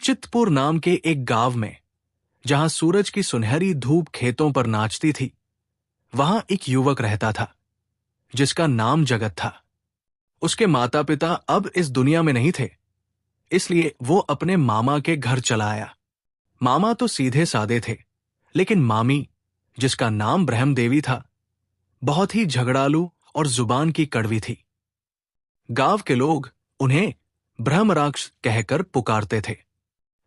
चित्तपुर नाम के एक गांव में, जहां सूरज की सुनहरी धूप खेतों पर नाचती थी, वहां एक युवक रहता था जिसका नाम जगत था। उसके माता पिता अब इस दुनिया में नहीं थे, इसलिए वो अपने मामा के घर चला आया। मामा तो सीधे सादे थे, लेकिन मामी, जिसका नाम ब्रह्म देवी था, बहुत ही झगड़ालू और जुबान की कड़वी थी। गांव के लोग उन्हें ब्रह्मराक्ष कहकर पुकारते थे।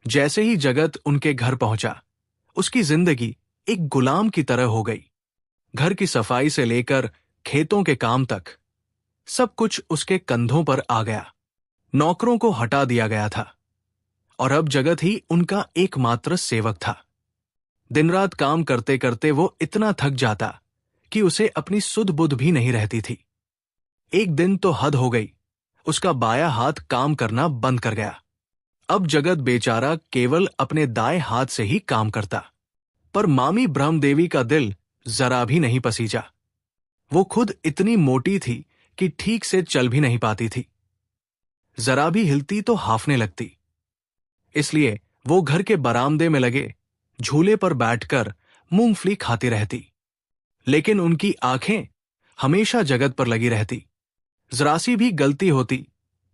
जैसे ही जगत उनके घर पहुंचा, उसकी जिंदगी एक गुलाम की तरह हो गई। घर की सफाई से लेकर खेतों के काम तक सब कुछ उसके कंधों पर आ गया। नौकरों को हटा दिया गया था और अब जगत ही उनका एकमात्र सेवक था। दिन रात काम करते करते वो इतना थक जाता कि उसे अपनी सुध बुध भी नहीं रहती थी। एक दिन तो हद हो गई, उसका बायां हाथ काम करना बंद कर गया। अब जगत बेचारा केवल अपने दाएं हाथ से ही काम करता। पर मामी ब्रह्मदेवी का दिल जरा भी नहीं पसीजा। वो खुद इतनी मोटी थी कि ठीक से चल भी नहीं पाती थी। जरा भी हिलती तो हाफने लगती। इसलिए वो घर के बरामदे में लगे झूले पर बैठकर मूंगफली खाती रहती। लेकिन उनकी आंखें हमेशा जगत पर लगी रहती। जरा सी भी गलती होती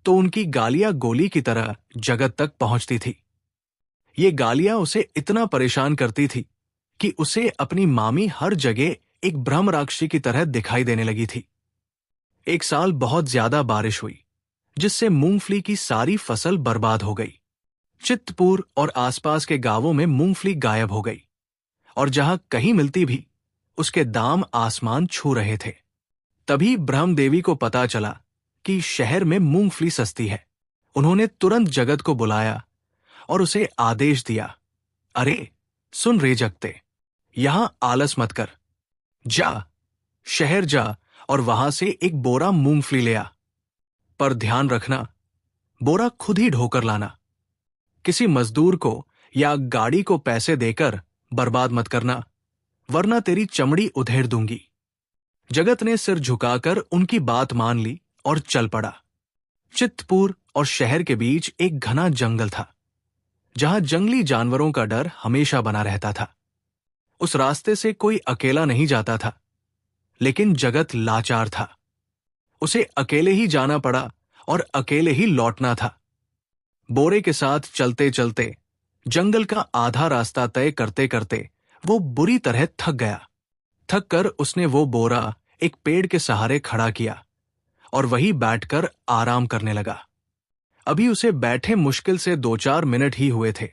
तो उनकी गालियां गोली की तरह जगत तक पहुंचती थी। ये गालियां उसे इतना परेशान करती थी कि उसे अपनी मामी हर जगह एक ब्रह्मराक्षसी की तरह दिखाई देने लगी थी। एक साल बहुत ज्यादा बारिश हुई, जिससे मूंगफली की सारी फसल बर्बाद हो गई। चित्तपुर और आसपास के गांवों में मूंगफली गायब हो गई, और जहां कहीं मिलती भी, उसके दाम आसमान छू रहे थे। तभी ब्रह्मदेवी को पता चला कि शहर में मूंगफली सस्ती है। उन्होंने तुरंत जगत को बुलाया और उसे आदेश दिया, अरे सुन रे जगते, यहां आलस मत कर। जा, शहर जा और वहां से एक बोरा मूंगफली ले आ। पर ध्यान रखना, बोरा खुद ही ढोकर लाना। किसी मजदूर को या गाड़ी को पैसे देकर बर्बाद मत करना, वरना तेरी चमड़ी उधेड़ दूंगी। जगत ने सिर झुकाकर उनकी बात मान ली और चल पड़ा। चित्तपुर और शहर के बीच एक घना जंगल था, जहां जंगली जानवरों का डर हमेशा बना रहता था। उस रास्ते से कोई अकेला नहीं जाता था, लेकिन जगत लाचार था। उसे अकेले ही जाना पड़ा और अकेले ही लौटना था। बोरे के साथ चलते चलते जंगल का आधा रास्ता तय करते करते वो बुरी तरह थक गया। थक कर उसने वो बोरा एक पेड़ के सहारे खड़ा किया और वहीं बैठकर आराम करने लगा। अभी उसे बैठे मुश्किल से 2-4 मिनट ही हुए थे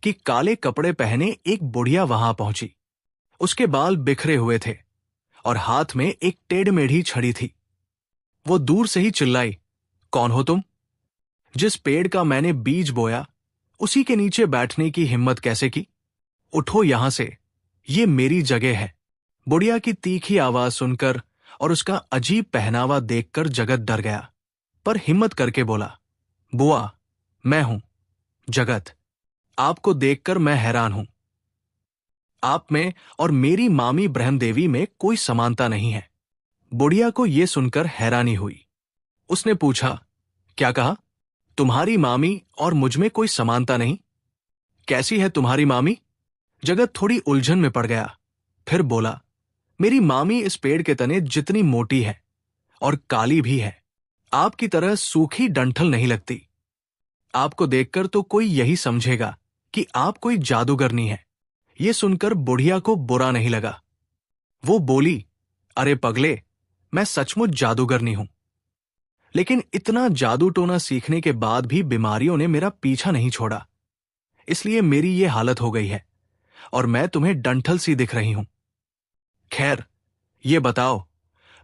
कि काले कपड़े पहने एक बुढ़िया वहां पहुंची। उसके बाल बिखरे हुए थे और हाथ में एक टेढ़मेढ़ी छड़ी थी। वो दूर से ही चिल्लाई, कौन हो तुम? जिस पेड़ का मैंने बीज बोया, उसी के नीचे बैठने की हिम्मत कैसे की? उठो यहां से, ये मेरी जगह है। बुढ़िया की तीखी आवाज सुनकर और उसका अजीब पहनावा देखकर जगत डर गया, पर हिम्मत करके बोला, बुआ, मैं हूं जगत। आपको देखकर मैं हैरान हूं। आप में और मेरी मामी ब्रह्मदेवी में कोई समानता नहीं है। बुढ़िया को यह सुनकर हैरानी हुई। उसने पूछा, क्या कहा? तुम्हारी मामी और मुझ में कोई समानता नहीं? कैसी है तुम्हारी मामी? जगत थोड़ी उलझन में पड़ गया। फिर बोला, मेरी मामी इस पेड़ के तने जितनी मोटी है और काली भी है, आपकी तरह सूखी डंठल नहीं लगती। आपको देखकर तो कोई यही समझेगा कि आप कोई जादूगरनी है। यह सुनकर बुढ़िया को बुरा नहीं लगा। वो बोली, अरे पगले, मैं सचमुच जादूगरनी हूं, लेकिन इतना जादू टोना सीखने के बाद भी बीमारियों ने मेरा पीछा नहीं छोड़ा, इसलिए मेरी ये हालत हो गई है और मैं तुम्हें डंठल सी दिख रही हूं। खैर, ये बताओ,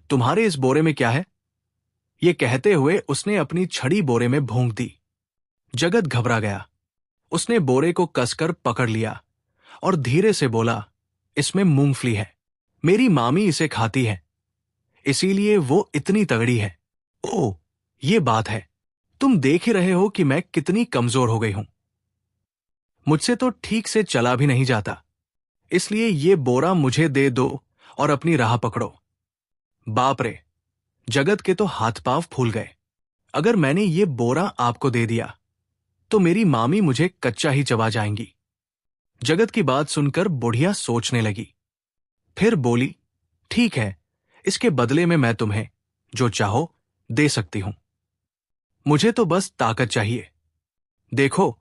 तुम्हारे इस बोरे में क्या है? ये कहते हुए उसने अपनी छड़ी बोरे में भोंक दी। जगत घबरा गया। उसने बोरे को कसकर पकड़ लिया और धीरे से बोला, इसमें मूंगफली है। मेरी मामी इसे खाती है, इसीलिए वो इतनी तगड़ी है। ओह, ये बात है। तुम देख ही रहे हो कि मैं कितनी कमजोर हो गई हूं। मुझसे तो ठीक से चला भी नहीं जाता, इसलिए ये बोरा मुझे दे दो और अपनी राह पकड़ो। बाप रे, जगत के तो हाथ पांव फूल गए। अगर मैंने ये बोरा आपको दे दिया तो मेरी मामी मुझे कच्चा ही चबा जाएंगी। जगत की बात सुनकर बुढ़िया सोचने लगी। फिर बोली, ठीक है, इसके बदले में मैं तुम्हें जो चाहो दे सकती हूं। मुझे तो बस ताकत चाहिए। देखो,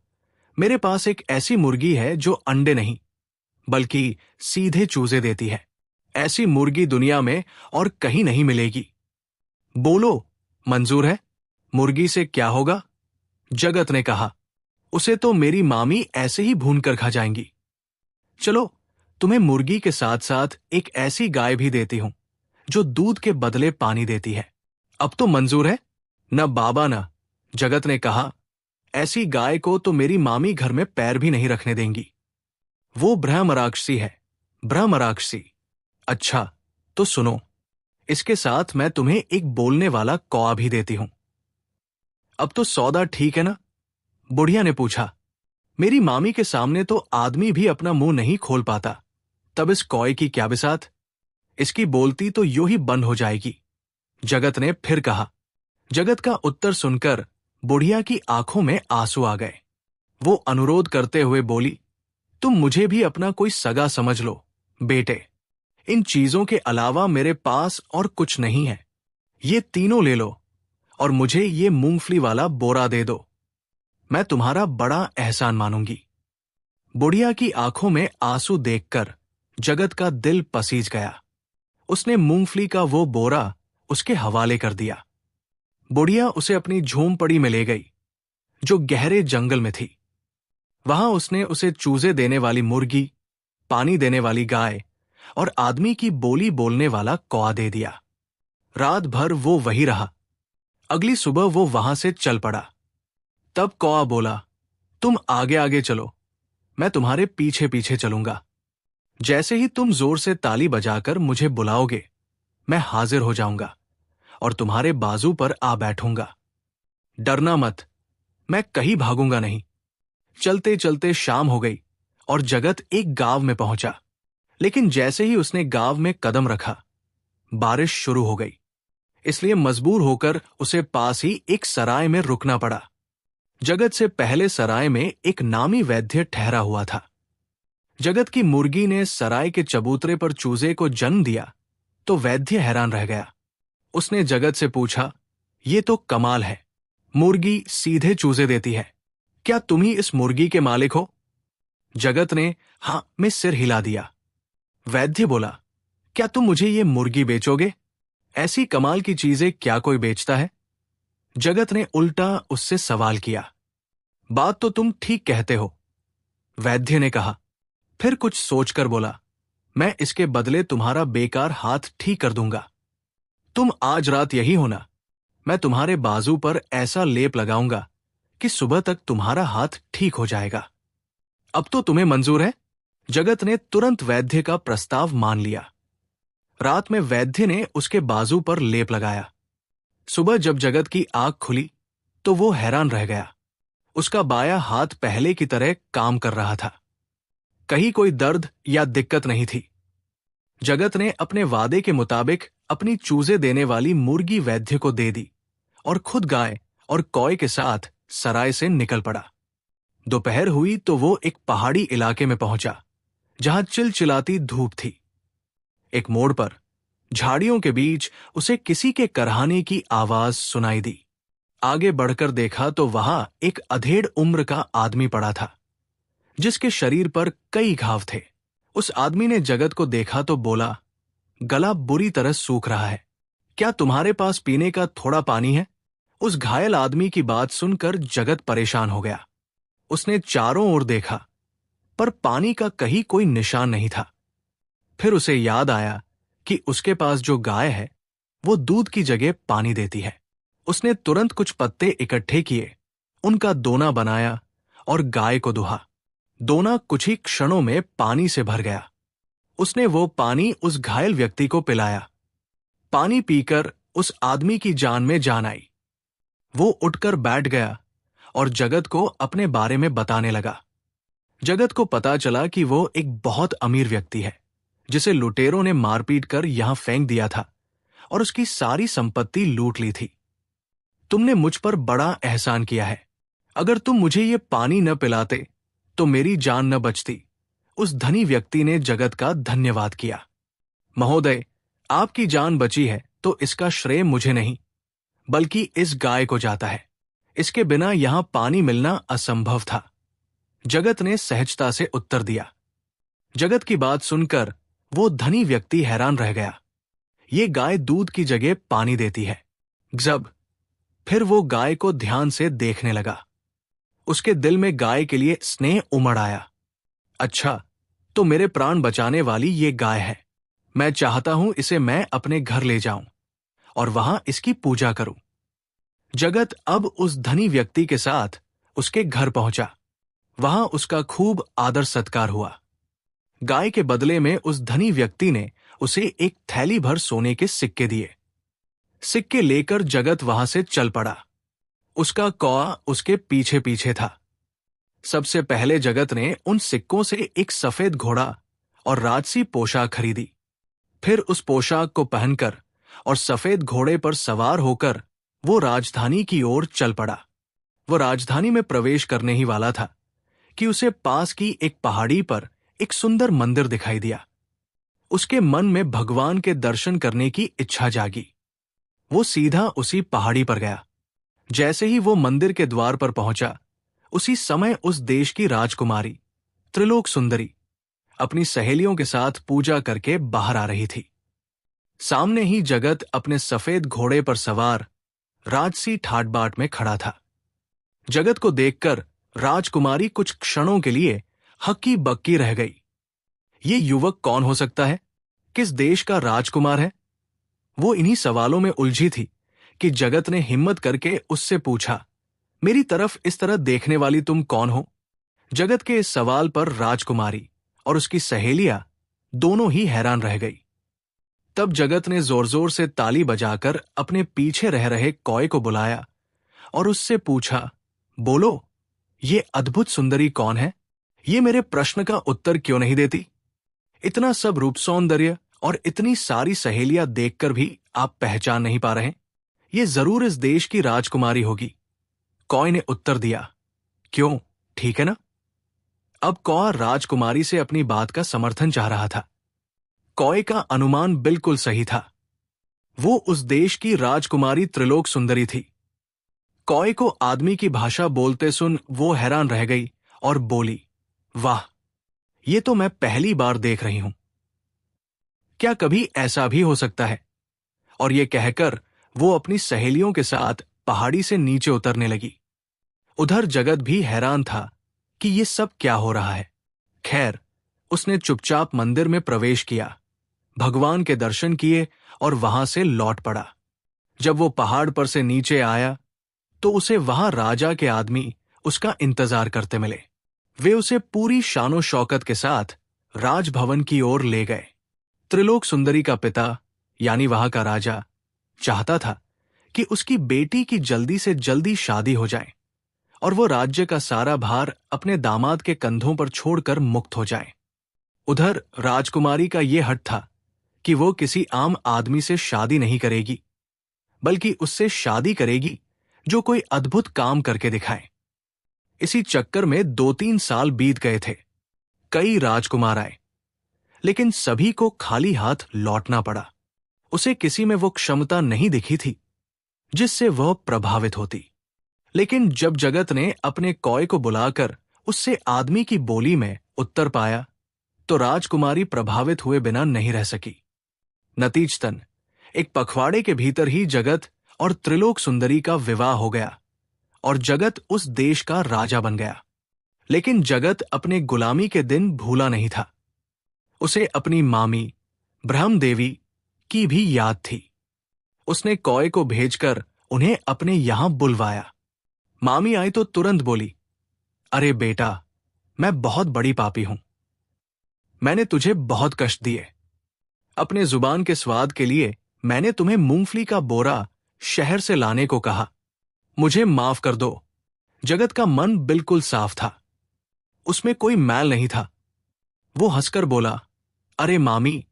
मेरे पास एक ऐसी मुर्गी है जो अंडे नहीं बल्कि सीधे चूजे देती है। ऐसी मुर्गी दुनिया में और कहीं नहीं मिलेगी। बोलो, मंजूर है? मुर्गी से क्या होगा? जगत ने कहा, उसे तो मेरी मामी ऐसे ही भून कर खा जाएंगी। चलो, तुम्हें मुर्गी के साथ साथ एक ऐसी गाय भी देती हूं जो दूध के बदले पानी देती है। अब तो मंजूर है? न बाबा न, जगत ने कहा, ऐसी गाय को तो मेरी मामी घर में पैर भी नहीं रखने देंगी। वो ब्रह्मराक्षसी है, ब्रह्मराक्षसी। अच्छा, तो सुनो, इसके साथ मैं तुम्हें एक बोलने वाला कौआ भी देती हूं। अब तो सौदा ठीक है ना? बुढ़िया ने पूछा। मेरी मामी के सामने तो आदमी भी अपना मुंह नहीं खोल पाता, तब इस कौए की क्या बिसात? इसकी बोलती तो यूं ही बंद हो जाएगी। जगत ने फिर कहा। जगत का उत्तर सुनकर बुढ़िया की आंखों में आंसू आ गए। वो अनुरोध करते हुए बोली, तुम मुझे भी अपना कोई सगा समझ लो बेटे। इन चीजों के अलावा मेरे पास और कुछ नहीं है। ये तीनों ले लो और मुझे ये मूंगफली वाला बोरा दे दो। मैं तुम्हारा बड़ा एहसान मानूंगी। बुढ़िया की आंखों में आंसू देखकर जगत का दिल पसीज गया। उसने मूंगफली का वो बोरा उसके हवाले कर दिया। बुढ़िया उसे अपनी झोंपड़ी में ले गई, जो गहरे जंगल में थी। वहां उसने उसे चूजे देने वाली मुर्गी, पानी देने वाली गाय और आदमी की बोली बोलने वाला कौआ दे दिया। रात भर वो वही रहा। अगली सुबह वो वहां से चल पड़ा। तब कौआ बोला, तुम आगे आगे चलो, मैं तुम्हारे पीछे पीछे चलूंगा। जैसे ही तुम जोर से ताली बजाकर मुझे बुलाओगे, मैं हाजिर हो जाऊंगा और तुम्हारे बाजू पर आ बैठूंगा। डरना मत, मैं कहीं भागूंगा नहीं। चलते चलते शाम हो गई और जगत एक गांव में पहुंचा। लेकिन जैसे ही उसने गांव में कदम रखा, बारिश शुरू हो गई। इसलिए मजबूर होकर उसे पास ही एक सराय में रुकना पड़ा। जगत से पहले सराय में एक नामी वैद्य ठहरा हुआ था। जगत की मुर्गी ने सराय के चबूतरे पर चूजे को जन्म दिया तो वैद्य हैरान रह गया। उसने जगत से पूछा, ये तो कमाल है, मुर्गी सीधे चूजे देती है। क्या तुम ही इस मुर्गी के मालिक हो? जगत ने हां में सिर हिला दिया। वैद्य बोला, क्या तुम मुझे ये मुर्गी बेचोगे? ऐसी कमाल की चीजें क्या कोई बेचता है? जगत ने उल्टा उससे सवाल किया। बात तो तुम ठीक कहते हो, वैद्य ने कहा। फिर कुछ सोचकर बोला, मैं इसके बदले तुम्हारा बेकार हाथ ठीक कर दूंगा। तुम आज रात यही होना, मैं तुम्हारे बाजू पर ऐसा लेप लगाऊंगा कि सुबह तक तुम्हारा हाथ ठीक हो जाएगा। अब तो तुम्हें मंजूर है? जगत ने तुरंत वैद्य का प्रस्ताव मान लिया। रात में वैद्य ने उसके बाजू पर लेप लगाया। सुबह जब जगत की आंख खुली तो वो हैरान रह गया। उसका बायां हाथ पहले की तरह काम कर रहा था। कहीं कोई दर्द या दिक्कत नहीं थी। जगत ने अपने वादे के मुताबिक अपनी चूजे देने वाली मुर्गी वैद्य को दे दी और खुद गाय और कौए के साथ सराय से निकल पड़ा। दोपहर हुई तो वो एक पहाड़ी इलाके में पहुंचा जहां चिलचिलाती धूप थी। एक मोड़ पर झाड़ियों के बीच उसे किसी के करहाने की आवाज सुनाई दी। आगे बढ़कर देखा तो वहां एक अधेड़ उम्र का आदमी पड़ा था, जिसके शरीर पर कई घाव थे। उस आदमी ने जगत को देखा तो बोला, गला बुरी तरह सूख रहा है, क्या तुम्हारे पास पीने का थोड़ा पानी है? उस घायल आदमी की बात सुनकर जगत परेशान हो गया। उसने चारों ओर देखा, पर पानी का कहीं कोई निशान नहीं था। फिर उसे याद आया कि उसके पास जो गाय है वो दूध की जगह पानी देती है। उसने तुरंत कुछ पत्ते इकट्ठे किए, उनका दोना बनाया और गाय को दुहा। दोना कुछ ही क्षणों में पानी से भर गया। उसने वो पानी उस घायल व्यक्ति को पिलाया। पानी पीकर उस आदमी की जान में जान आई। वो उठकर बैठ गया और जगत को अपने बारे में बताने लगा। जगत को पता चला कि वो एक बहुत अमीर व्यक्ति है, जिसे लुटेरों ने मारपीट कर यहां फेंक दिया था और उसकी सारी संपत्ति लूट ली थी। तुमने मुझ पर बड़ा एहसान किया है, अगर तुम मुझे ये पानी न पिलाते तो मेरी जान न बचती। उस धनी व्यक्ति ने जगत का धन्यवाद किया। महोदय, आपकी जान बची है तो इसका श्रेय मुझे नहीं, बल्कि इस गाय को जाता है। इसके बिना यहां पानी मिलना असंभव था। जगत ने सहजता से उत्तर दिया। जगत की बात सुनकर वो धनी व्यक्ति हैरान रह गया। ये गाय दूध की जगह पानी देती है। जब फिर वो गाय को ध्यान से देखने लगा। उसके दिल में गाय के लिए स्नेह उमड़ आया। अच्छा, तो मेरे प्राण बचाने वाली ये गाय है। मैं चाहता हूं इसे मैं अपने घर ले जाऊं और वहां इसकी पूजा करूं। जगत अब उस धनी व्यक्ति के साथ उसके घर पहुंचा। वहां उसका खूब आदर सत्कार हुआ। गाय के बदले में उस धनी व्यक्ति ने उसे एक थैली भर सोने के सिक्के दिए। सिक्के लेकर जगत वहां से चल पड़ा। उसका कौआ उसके पीछे पीछे था। सबसे पहले जगत ने उन सिक्कों से एक सफेद घोड़ा और राजसी पोशाक खरीदी। फिर उस पोशाक को पहनकर और सफेद घोड़े पर सवार होकर वो राजधानी की ओर चल पड़ा। वो राजधानी में प्रवेश करने ही वाला था कि उसे पास की एक पहाड़ी पर एक सुंदर मंदिर दिखाई दिया। उसके मन में भगवान के दर्शन करने की इच्छा जागी। वो सीधा उसी पहाड़ी पर गया। जैसे ही वो मंदिर के द्वार पर पहुंचा, उसी समय उस देश की राजकुमारी त्रिलोक सुंदरी अपनी सहेलियों के साथ पूजा करके बाहर आ रही थी। सामने ही जगत अपने सफेद घोड़े पर सवार राजसी ठाट बाट में खड़ा था। जगत को देखकर राजकुमारी कुछ क्षणों के लिए हक्की बक्की रह गई। ये युवक कौन हो सकता है? किस देश का राजकुमार है? वो इन्हीं सवालों में उलझी थी कि जगत ने हिम्मत करके उससे पूछा, मेरी तरफ इस तरह देखने वाली तुम कौन हो? जगत के इस सवाल पर राजकुमारी और उसकी सहेलियां दोनों ही हैरान रह गई। तब जगत ने जोर जोर से ताली बजाकर अपने पीछे रह रहे कौए को बुलाया और उससे पूछा, बोलो, ये अद्भुत सुंदरी कौन है? ये मेरे प्रश्न का उत्तर क्यों नहीं देती? इतना सब रूप सौंदर्य और इतनी सारी सहेलियां देखकर भी आप पहचान नहीं पा रहे? ये जरूर इस देश की राजकुमारी होगी। कौए ने उत्तर दिया, क्यों, ठीक है ना? अब कौआ राजकुमारी से अपनी बात का समर्थन चाह रहा था। कौए का अनुमान बिल्कुल सही था। वो उस देश की राजकुमारी त्रिलोक सुंदरी थी। कौए को आदमी की भाषा बोलते सुन वो हैरान रह गई और बोली, वाह, ये तो मैं पहली बार देख रही हूं। क्या कभी ऐसा भी हो सकता है? और ये कहकर वो अपनी सहेलियों के साथ पहाड़ी से नीचे उतरने लगी। उधर जगत भी हैरान था कि ये सब क्या हो रहा है। खैर, उसने चुपचाप मंदिर में प्रवेश किया, भगवान के दर्शन किए और वहां से लौट पड़ा। जब वो पहाड़ पर से नीचे आया तो उसे वहां राजा के आदमी उसका इंतजार करते मिले। वे उसे पूरी शानो शौकत के साथ राजभवन की ओर ले गए। त्रिलोक सुंदरी का पिता यानी वहां का राजा चाहता था कि उसकी बेटी की जल्दी से जल्दी शादी हो जाए और वो राज्य का सारा भार अपने दामाद के कंधों पर छोड़कर मुक्त हो जाए। उधर राजकुमारी का ये हट था कि वो किसी आम आदमी से शादी नहीं करेगी, बल्कि उससे शादी करेगी जो कोई अद्भुत काम करके दिखाए। इसी चक्कर में 2-3 साल बीत गए थे। कई राजकुमार आए, लेकिन सभी को खाली हाथ लौटना पड़ा। उसे किसी में वो क्षमता नहीं दिखी थी जिससे वह प्रभावित होती। लेकिन जब जगत ने अपने कौए को बुलाकर उससे आदमी की बोली में उत्तर पाया तो राजकुमारी प्रभावित हुए बिना नहीं रह सकी। नतीजतन एक पखवाड़े के भीतर ही जगत और त्रिलोक सुंदरी का विवाह हो गया और जगत उस देश का राजा बन गया। लेकिन जगत अपने गुलामी के दिन भूला नहीं था। उसे अपनी मामी ब्रह्म देवी की भी याद थी। उसने कौए को भेजकर उन्हें अपने यहां बुलवाया। मामी आई तो तुरंत बोली, अरे बेटा, मैं बहुत बड़ी पापी हूं। मैंने तुझे बहुत कष्ट दिए। अपने जुबान के स्वाद के लिए मैंने तुम्हें मूंगफली का बोरा शहर से लाने को कहा। मुझे माफ कर दो। जगत का मन बिल्कुल साफ था, उसमें कोई मैल नहीं था। वो हंसकर बोला, अरे मामी,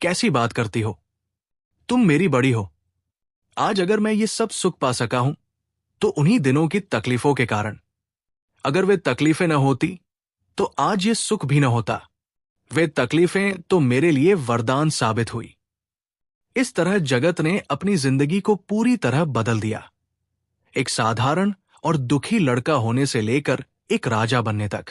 कैसी बात करती हो? तुम मेरी बड़ी हो। आज अगर मैं ये सब सुख पा सका हूं तो उन्हीं दिनों की तकलीफों के कारण। अगर वे तकलीफें न होती तो आज ये सुख भी न होता। वे तकलीफें तो मेरे लिए वरदान साबित हुई। इस तरह जगत ने अपनी जिंदगी को पूरी तरह बदल दिया, एक साधारण और दुखी लड़का होने से लेकर एक राजा बनने तक।